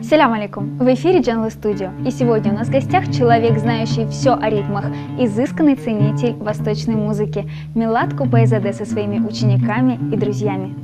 Салям алейкум! В эфире Джанлы Студио, и сегодня у нас в гостях человек, знающий все о ритмах, изысканный ценитель восточной музыки Милад Кубайзаде со своими учениками и друзьями.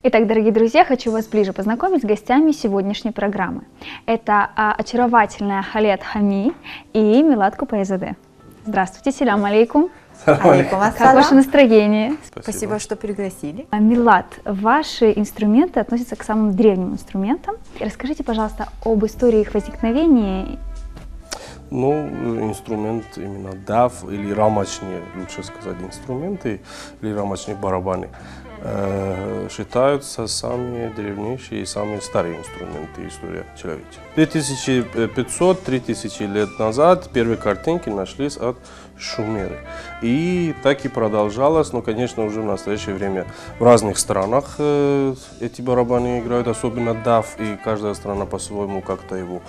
Итак, дорогие друзья, хочу вас ближе познакомить с гостями сегодняшней программы. Это очаровательная Халет Хами и Милат Купайзаде. Здравствуйте, селям алейкум. Алейкум Как ассалам. ваше настроение? Спасибо, что пригласили. Милат, ваши инструменты относятся к самым древним инструментам. Расскажите, пожалуйста, об истории их возникновения. Ну, инструмент именно дав или рамочные, лучше сказать, инструменты или рамочные барабаны считаются самые древнейшие и самые старые инструменты истории человечества. 2500-3000 лет назад первые картинки нашлись от Шумеры. И так и продолжалось, но, конечно, уже в настоящее время в разных странах эти барабаны играют, особенно дав, и каждая страна по-своему как-то его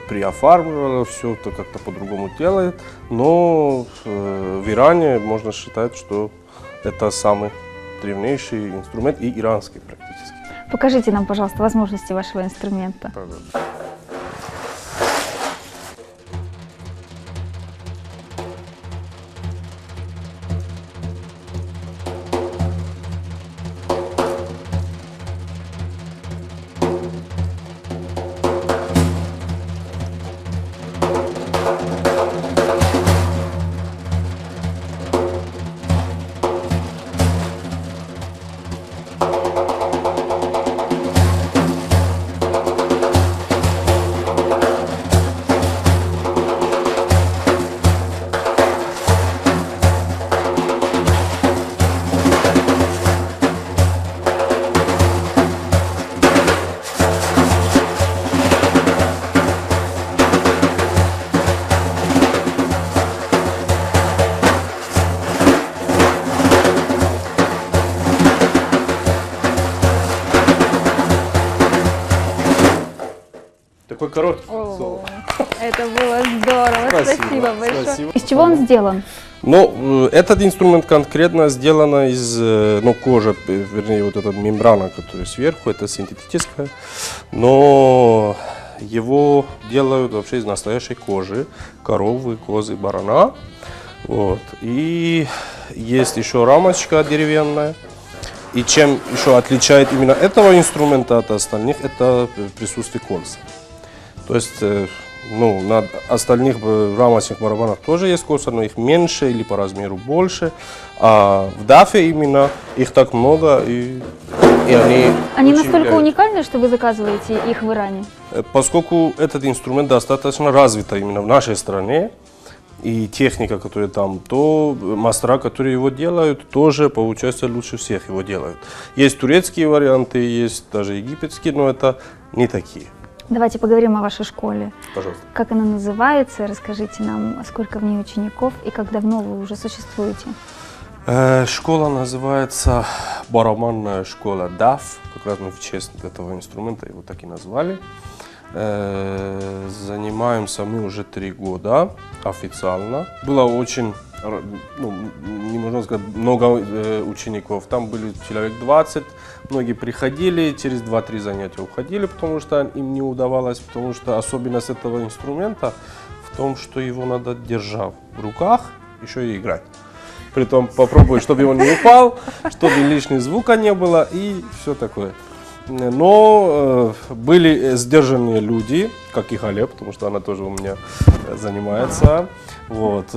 приоформила, все это как-то по-другому делает. Но в Иране можно считать, что это самый древнейший инструмент и иранский практически. Покажите нам, пожалуйста, возможности вашего инструмента. Пожалуйста. Такой короткий. Это было здорово, спасибо большое. Спасибо. Из чего он сделан? Ну, этот инструмент конкретно сделан из кожи, вернее, вот эта мембрана, которая сверху, это синтетическая, но его делают вообще из настоящей кожи, коровы, козы, барана. Вот. И есть еще рамочка деревянная. И чем еще отличает именно этого инструмента от остальных, это присутствие кольца. То есть, на остальных рамочных барабанах тоже есть кольца, но их меньше или по размеру больше. А в дафе именно их так много, и они Они очень настолько влияют. уникальны, что вы заказываете их в Иране? Поскольку этот инструмент достаточно развит именно в нашей стране, и техника, которая там, то мастера, которые его делают, тоже, получается, лучше всех его делают. Есть турецкие варианты, есть даже египетские, но это не такие. Давайте поговорим о вашей школе. Пожалуйста. Как она называется? Расскажите нам, сколько в ней учеников и как давно вы уже существуете? Школа называется барабанная школа ДАФ, как раз мы в честь этого инструмента его так и назвали. Занимаемся мы уже 3 года официально. Было очень, не можно сказать, много учеников. Там были человек 20. Многие приходили, через 2-3 занятия уходили, потому что им не удавалось. Потому что особенность этого инструмента в том, что его надо держать в руках, еще и играть. Притом попробуй, чтобы он не упал, чтобы лишнего звука не было и все такое. Но были сдержанные люди, как и Хале, потому что она тоже у меня занимается, вот,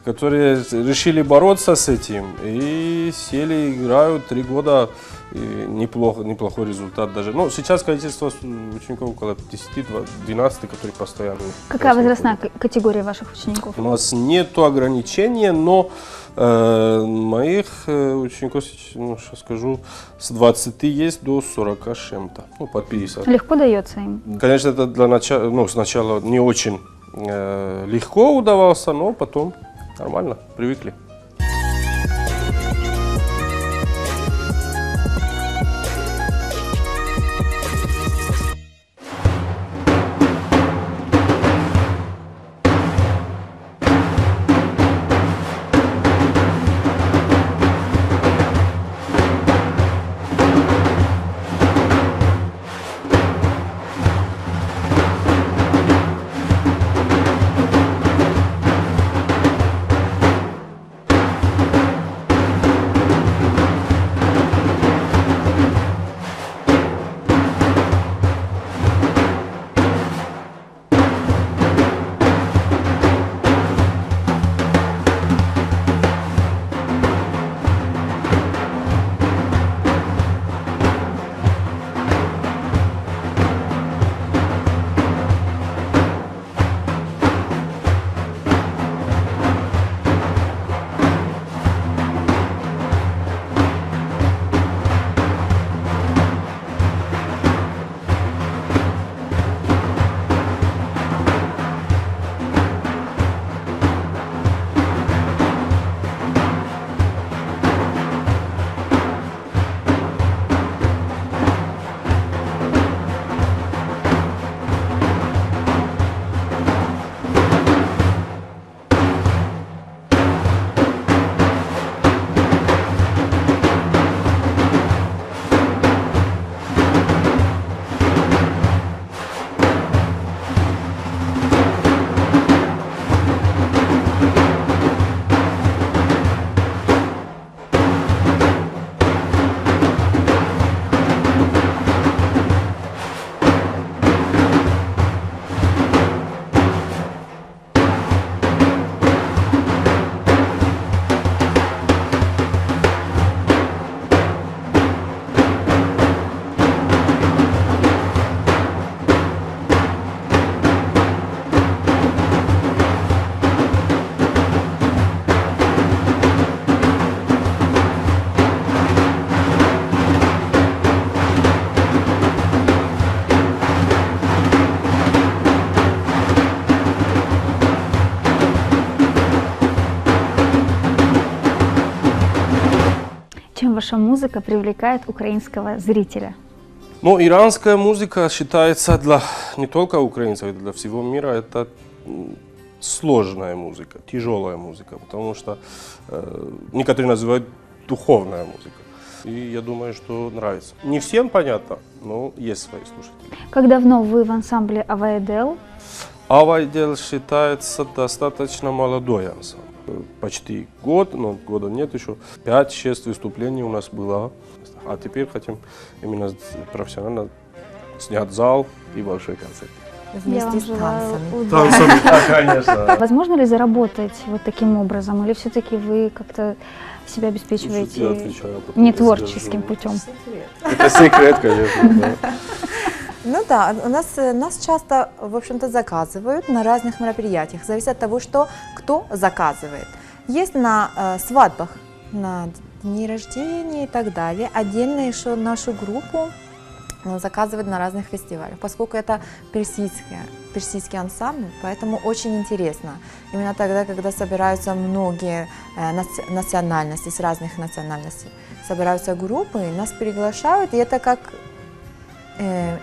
которые решили бороться с этим и сели, играют 3 года, и неплохой результат даже. Но сейчас количество учеников около 10-12, которые постоянно. Какая возрастная категория ваших учеников? У нас нет ограничения, но моих учеников, сейчас скажу, с 20 есть до 40 с чем-то, под 50. Легко дается им? Конечно, это для начала, сначала не очень легко удавался, но потом нормально, привыкли. Чем ваша музыка привлекает украинского зрителя? Но иранская музыка считается не только украинцев, для всего мира, это сложная музыка, тяжелая музыка, потому что некоторые называют духовная музыка. И я думаю, что нравится. Не всем понятно, но есть свои слушатели. Как давно вы в ансамбле Авайдел? Авайдел считается достаточно молодой ансамбль. Почти год, но года нет еще. 5-6 выступлений у нас было. А теперь хотим именно профессионально снять зал и большой концерт. Я Вместе вам с желаю танцами. удачи. Конечно. Возможно ли заработать вот таким образом, или все-таки вы как-то себя Я обеспечиваете отвечаю, а потом не творческим расскажу. путем? Это секрет, конечно. Да. Ну да, нас часто, в общем-то, заказывают на разных мероприятиях. Зависит от того, кто заказывает. Есть на свадьбах, на дни рождения и так далее. Отдельно еще нашу группу заказывают на разных фестивалях, поскольку это персидский ансамбль, поэтому очень интересно. Именно тогда, когда собираются многие национальности, с разных национальностей, собираются группы, нас приглашают, и это как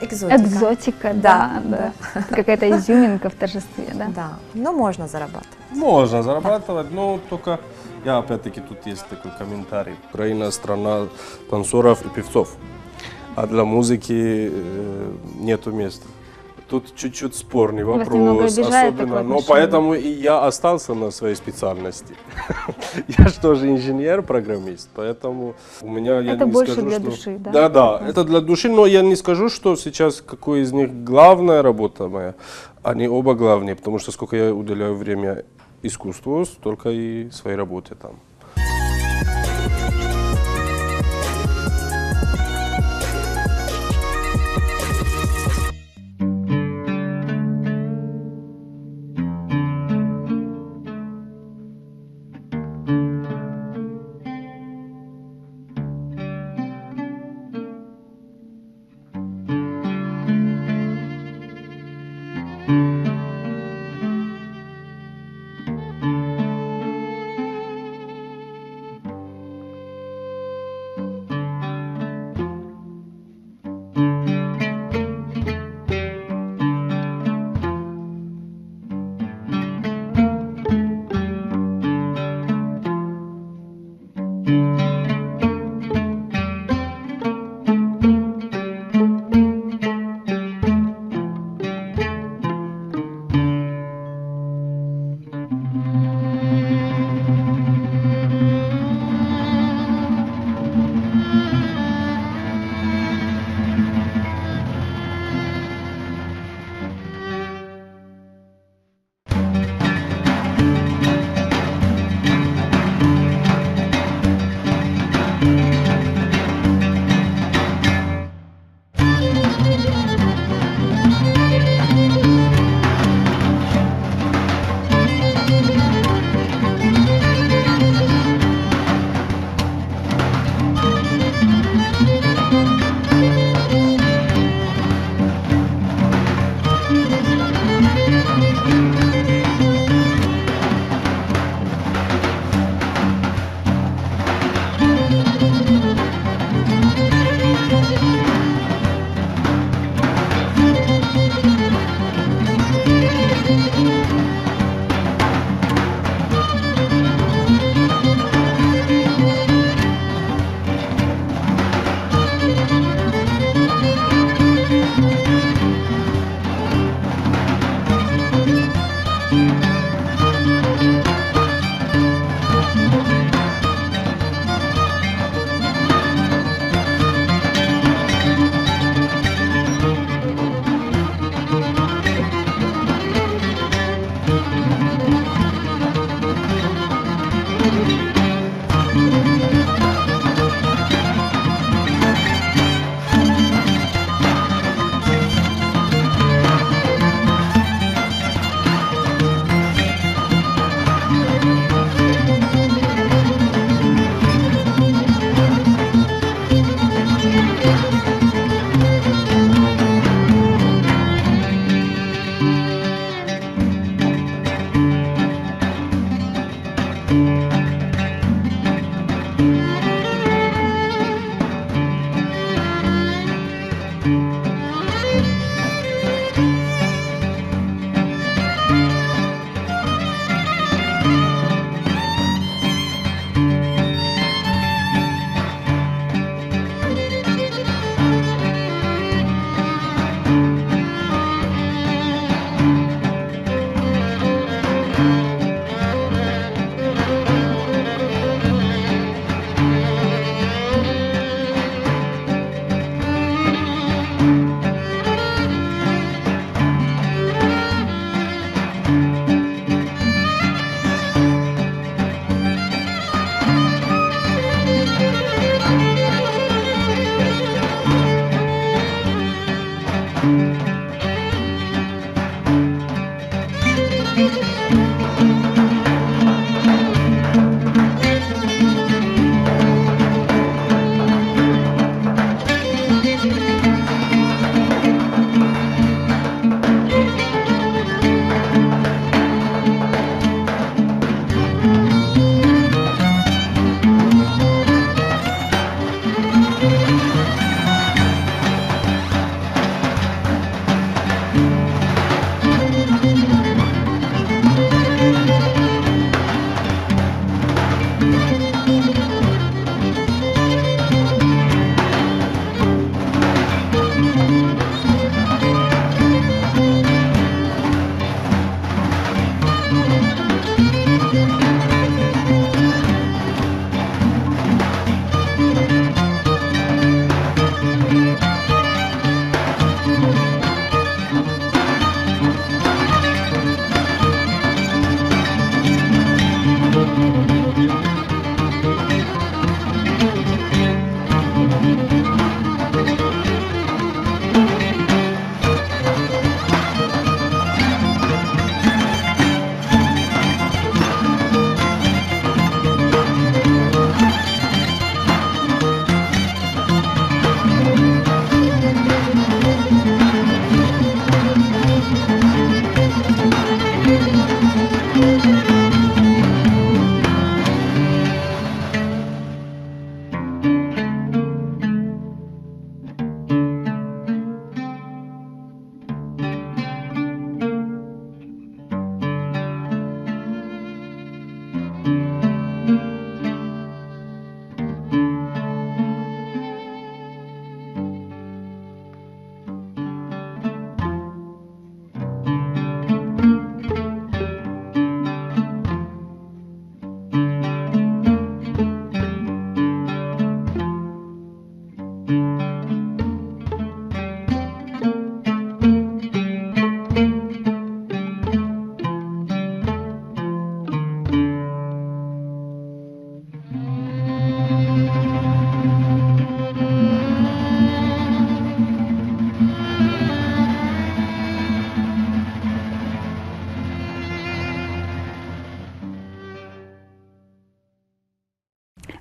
экзотика. Экзотика, да, Да, да. Это какая-то изюминка в торжестве, да? Да, но можно зарабатывать. Можно зарабатывать, но только я опять-таки тут есть такой комментарий. Украина страна танцоров и певцов, а для музыки нету места. Тут чуть-чуть спорный Вас немного вопрос, обижает особенно, такое но отношение. поэтому и я остался на своей специальности. Я же тоже инженер-программист, поэтому у меня я Это не больше скажу, для что... души, да? Да, это для души, но я не скажу, что сейчас какой из них главная работа моя. Они оба главные, потому что сколько я уделяю время искусству, столько и своей работе там.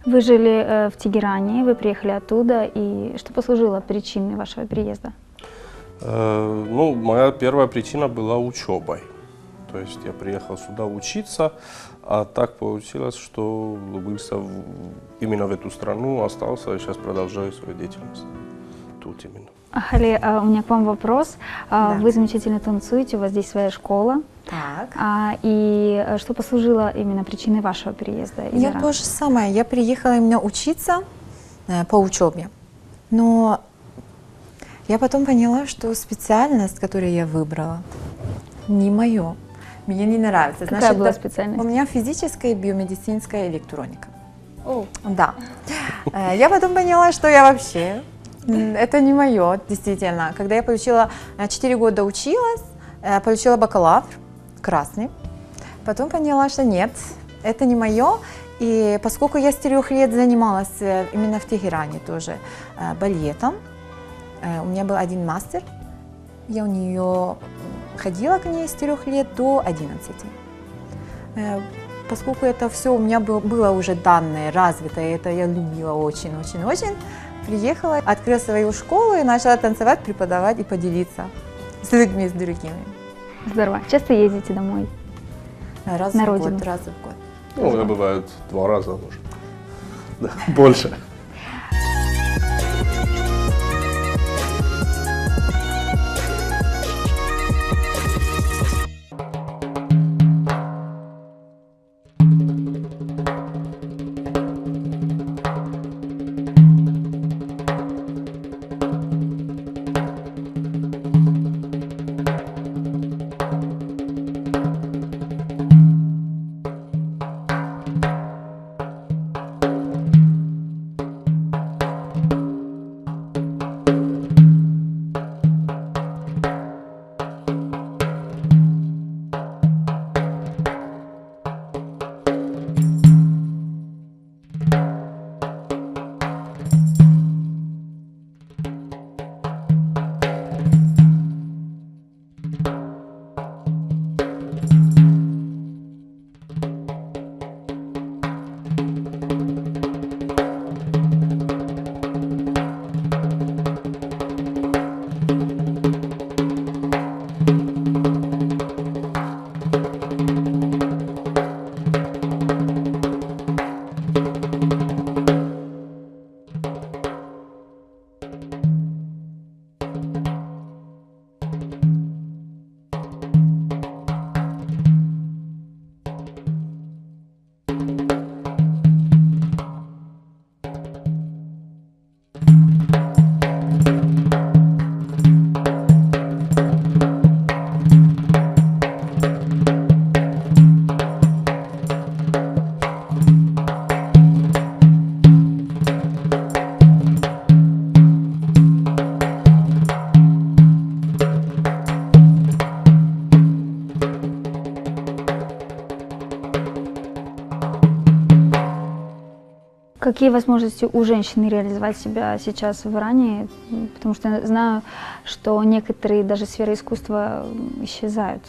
Вы жили в Тегеране, вы приехали оттуда, и что послужило причиной вашего переезда? Ну, моя первая причина была учебой. То есть я приехал сюда учиться, а так получилось, что влюбился именно в эту страну, остался и сейчас продолжаю свою деятельность тут именно. Ахали, у меня к вам вопрос. Да. Вы замечательно танцуете, у вас здесь своя школа. Так. И что послужило именно причиной вашего переезда из Я Ирана? то же самое. Я приехала именно учиться по учебе. Но я потом поняла, что специальность, которую я выбрала, не мое. Мне не нравится. Какая была У специальность? меня физическая и биомедицинская электроника. О, Да. Я потом поняла, что я вообще, это не мое, действительно. Когда я получила 4 года училась, получила бакалавр, красный. Потом поняла, что нет, это не мое. И поскольку я с 4 лет занималась именно в Тегеране тоже балетом, у меня был один мастер, я у нее ходила к ней с 4 лет до 11. Поскольку это все у меня было уже данное, развитое, это я любила очень-очень-очень, приехала, открыла свою школу и начала танцевать, преподавать и поделиться с людьми, с другими. здорово. Часто ездите домой? Раз На в родину. год, раз в год. Ну, это бывает 2 раза, может. Да, больше. Какие возможности у женщины реализовать себя сейчас в Иране? Потому что я знаю, что некоторые даже сферы искусства исчезают,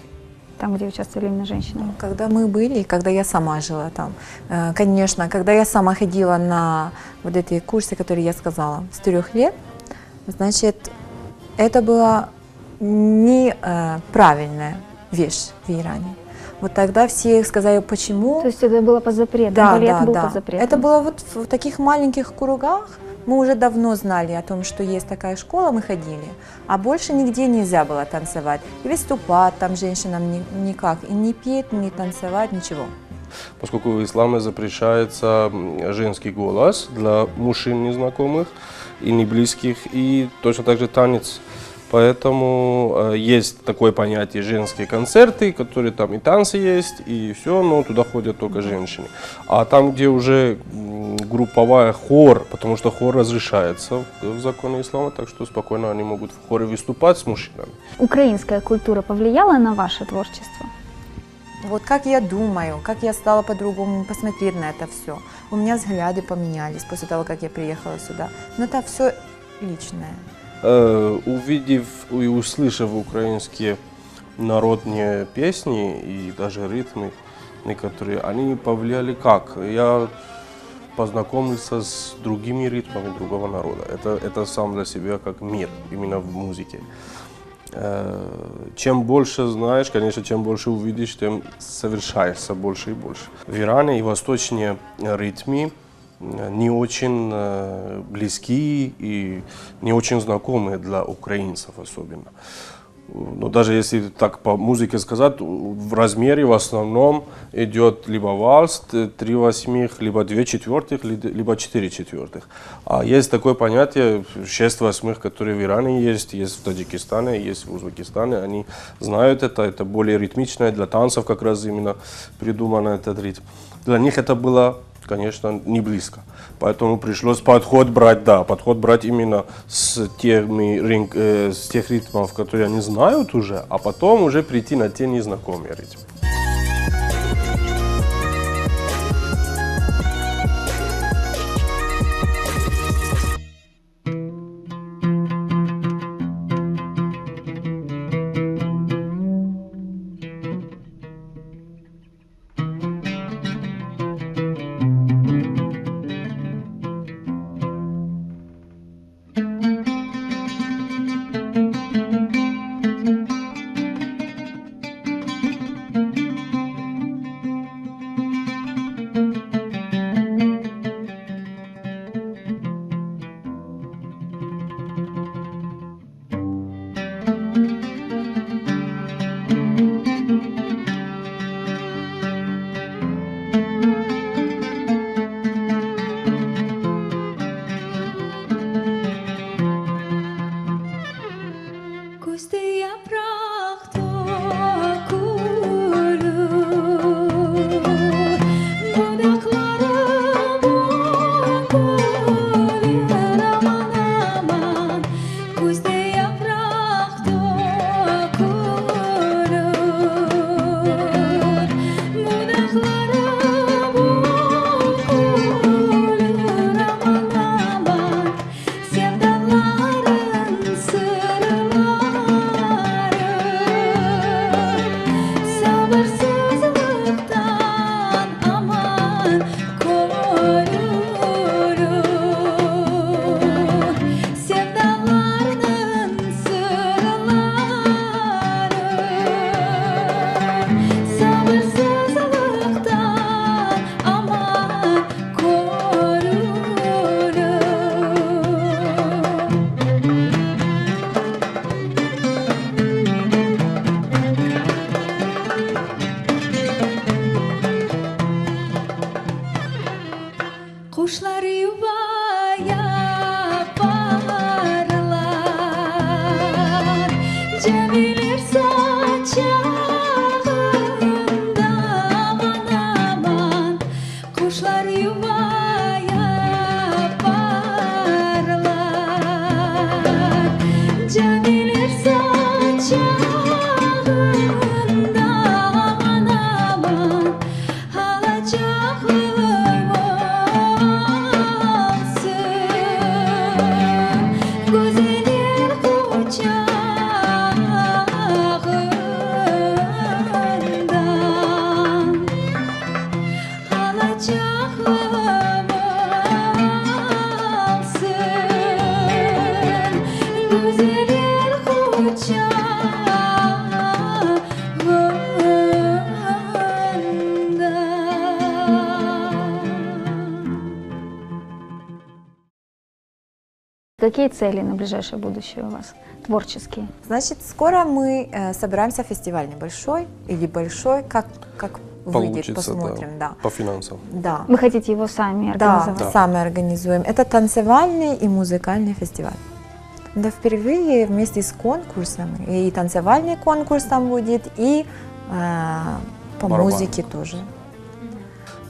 там, где участвовали именно женщины. Когда мы были, когда я сама жила там, конечно, когда я сама ходила на вот эти курсы, которые я сказала, с 4 лет, значит, это была неправильная вещь в Иране. Вот тогда все сказали, почему. То есть это было под запретом, балет был под запретом? Это было вот в таких маленьких кругах. Мы уже давно знали о том, что есть такая школа, мы ходили, а больше нигде нельзя было танцевать. И выступать там женщинам никак, и не петь, не танцевать, ничего. Поскольку в исламе запрещается женский голос для мужчин незнакомых и не близких, и точно так же танец. Поэтому есть такое понятие женские концерты, которые там и танцы есть, и все, но туда ходят только женщины. А там, где уже групповая хор, потому что хор разрешается в законе ислама, так что спокойно они могут в хоре выступать с мужчинами. Украинская культура повлияла на ваше творчество? Вот как я думаю, как я стала по-другому посмотреть на это все. У меня взгляды поменялись после того, как я приехала сюда. Но это все личное. Увидев и услышав украинские народные песни и даже ритмы некоторые, они повлияли как? Я познакомиться с другими ритмами другого народа. Это сам для себя как мир, именно в музыке. Чем больше знаешь, конечно, чем больше увидишь, тем совершаешься больше и больше. В Иране и восточные ритмы не очень близкие и не очень знакомые для украинцев особенно. Но даже если так по музыке сказать, в размере в основном идет либо вальс 3/8, либо 2/4, либо 4/4. А есть такое понятие 6/8, которое в Иране есть в Таджикистане, есть в Узбекистане. Они знают это более ритмичное, для танцев как раз именно придумано этот ритм. Для них это было, конечно, не близко. Поэтому пришлось подход брать именно с тех ритмов, которые они знают уже, а потом уже прийти на те незнакомые ритмы. Kuşlar yuvaya varlar, cemilir saçağında aman aman. Kuşlar yuvaya varlar, cemilir saçağında aman aman. Alacağım Какие цели на ближайшее будущее у вас, творческие? Значит, скоро мы собираемся в фестиваль небольшой или большой, как выйдет, Получится, посмотрим. Да. По финансам. Да. Вы хотите его сами Да, организовать? сами организуем. Это танцевальный и музыкальный фестиваль. Да, впервые вместе с конкурсом. И танцевальный конкурс там будет, и по Барабан. музыке тоже.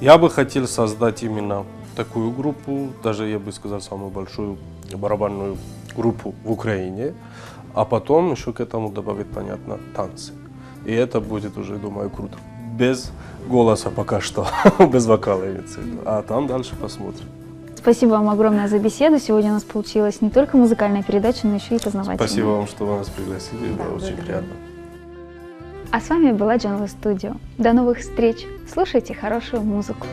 Я бы хотел создать именно такую группу, даже я бы сказал самую большую барабанную группу в Украине, а потом еще к этому добавить, понятно, танцы. И это будет уже, думаю, круто. Без голоса пока что, без вокала имеется в виду. А там дальше посмотрим. Спасибо вам огромное за беседу. Сегодня у нас получилась не только музыкальная передача, но еще и познавательная. Спасибо вам, что вы нас пригласили, Да, было очень благодарю. приятно. А с вами была Jungle Studio. До новых встреч. Слушайте хорошую музыку.